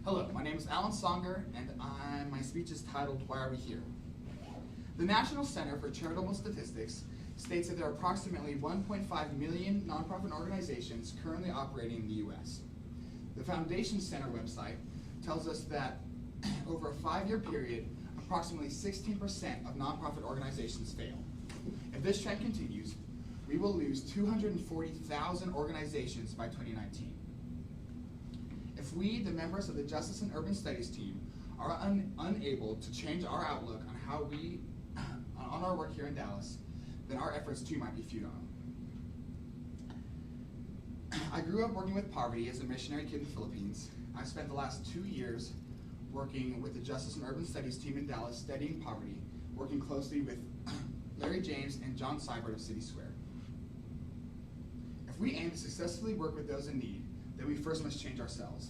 Hello, my name is Alan Songer, and my speech is titled, Why Are We Here? The National Center for Charitable Statistics states that there are approximately 1.5 million nonprofit organizations currently operating in the U.S. The Foundation Center website tells us that over a 5-year period, approximately 16% of nonprofit organizations fail. If this trend continues, we will lose 240,000 organizations by 2019. If we, the members of the Justice and Urban Studies team, are unable to change our outlook on how on our work here in Dallas, then our efforts too might be futile. I grew up working with poverty as a missionary kid in the Philippines. I spent the last 2 years working with the Justice and Urban Studies team in Dallas, studying poverty, working closely with Larry James and John Seibert of City Square. If we aim to successfully work with those in need, then we first must change ourselves.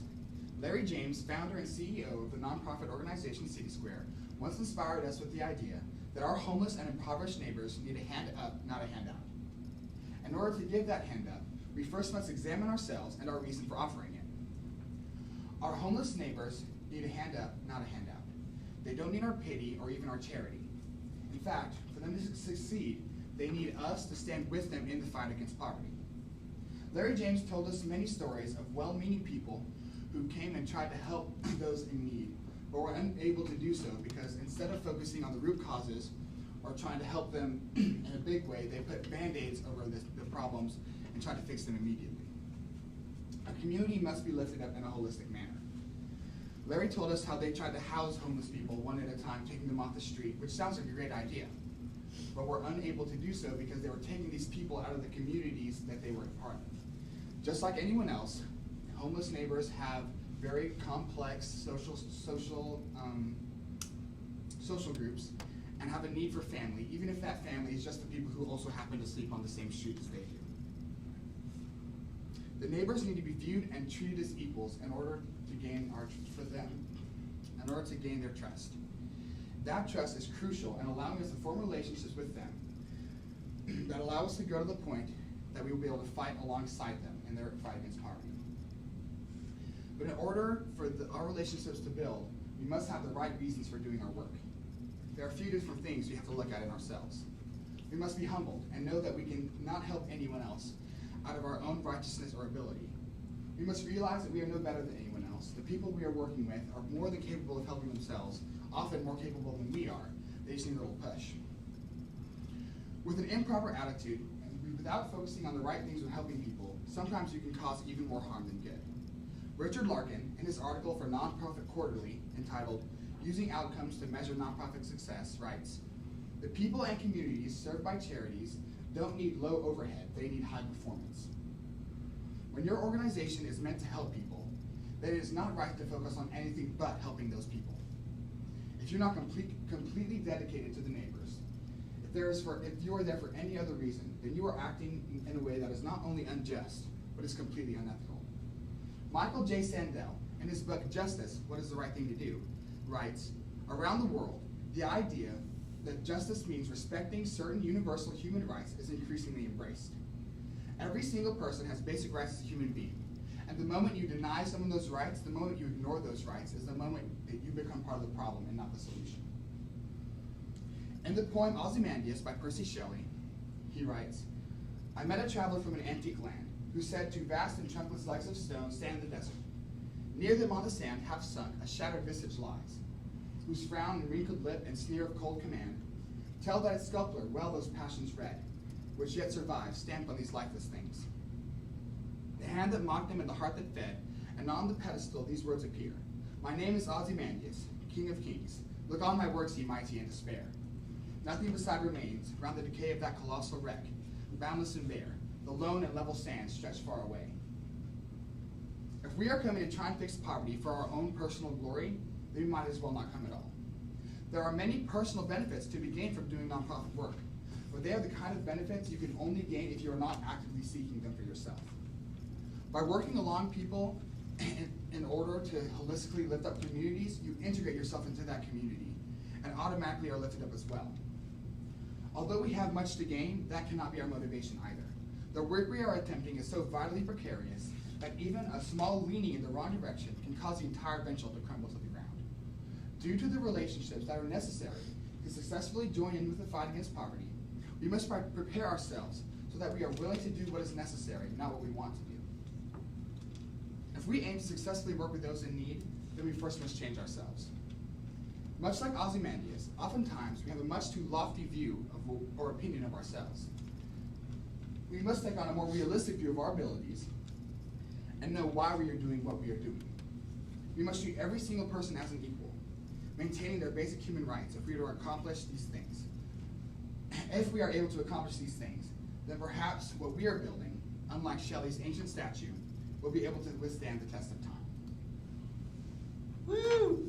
Larry James, founder and CEO of the nonprofit organization City Square, once inspired us with the idea that our homeless and impoverished neighbors need a hand up, not a handout. In order to give that hand up, we first must examine ourselves and our reason for offering it. Our homeless neighbors need a hand up, not a handout. They don't need our pity or even our charity. In fact, for them to succeed, they need us to stand with them in the fight against poverty. Larry James told us many stories of well-meaning people who came and tried to help those in need, but were unable to do so because instead of focusing on the root causes or trying to help them in a big way, they put band-aids over the problems and tried to fix them immediately. A community must be lifted up in a holistic manner. Larry told us how they tried to house homeless people one at a time, taking them off the street, which sounds like a great idea, but were unable to do so because they were taking these people out of the communities that they were a part of. Just like anyone else, homeless neighbors have very complex social groups and have a need for family, even if that family is just the people who also happen to sleep on the same street as they do. The neighbors need to be viewed and treated as equals in order to gain their trust. That trust is crucial in allowing us to form relationships with them that allow us to grow to the point that we will be able to fight alongside them in their fight against poverty. But in order for our relationships to build, we must have the right reasons for doing our work. There are a few different things we have to look at in ourselves. We must be humbled and know that we can not help anyone else out of our own righteousness or ability. We must realize that we are no better than anyone else. The people we are working with are more than capable of helping themselves, often more capable than we are. They just need a little push. With an improper attitude, and without focusing on the right things when helping people, sometimes you can cause even more harm than good. Richard Larkin, in his article for Nonprofit Quarterly entitled Using Outcomes to Measure Nonprofit Success, writes, "The people and communities served by charities don't need low overhead, they need high performance." When your organization is meant to help people, then it is not right to focus on anything but helping those people. If you're not completely dedicated to the neighbors, if you are there for any other reason, then you are acting in a way that is not only unjust, but is completely unethical. Michael J. Sandel, in his book Justice, What is the Right Thing to Do, writes, "Around the world, the idea that justice means respecting certain universal human rights is increasingly embraced. Every single person has basic rights as a human being, and the moment you deny someone those rights, the moment you ignore those rights, is the moment that you become part of the problem and not the solution." In the poem Ozymandias by Percy Shelley, he writes, "I met a traveler from an antique land, who said two vast and trunkless legs of stone stand in the desert. Near them on the sand, half sunk, a shattered visage lies, whose frown and wrinkled lip and sneer of cold command tell that its sculptor well those passions read, which yet survive, stamped on these lifeless things. The hand that mocked them and the heart that fed, and on the pedestal these words appear, My name is Ozymandias, King of Kings. Look on my works, ye mighty, and despair. Nothing beside remains, round the decay of that colossal wreck, boundless and bare, the lone and level sands stretch far away." If we are coming to try and fix poverty for our own personal glory, then we might as well not come at all. There are many personal benefits to be gained from doing nonprofit work, but they are the kind of benefits you can only gain if you are not actively seeking them for yourself. By working along people in order to holistically lift up communities, you integrate yourself into that community and automatically are lifted up as well. Although we have much to gain, that cannot be our motivation either. The work we are attempting is so vitally precarious that even a small leaning in the wrong direction can cause the entire bench to crumble to the ground. Due to the relationships that are necessary to successfully join in with the fight against poverty, we must prepare ourselves so that we are willing to do what is necessary, not what we want to do. If we aim to successfully work with those in need, then we first must change ourselves. Much like Ozymandias, oftentimes we have a much too lofty view of or opinion of ourselves. We must take on a more realistic view of our abilities and know why we are doing what we are doing. We must treat every single person as an equal, maintaining their basic human rights if we are to accomplish these things. If we are able to accomplish these things, then perhaps what we are building, unlike Shelley's ancient statue, will be able to withstand the test of time. Woo!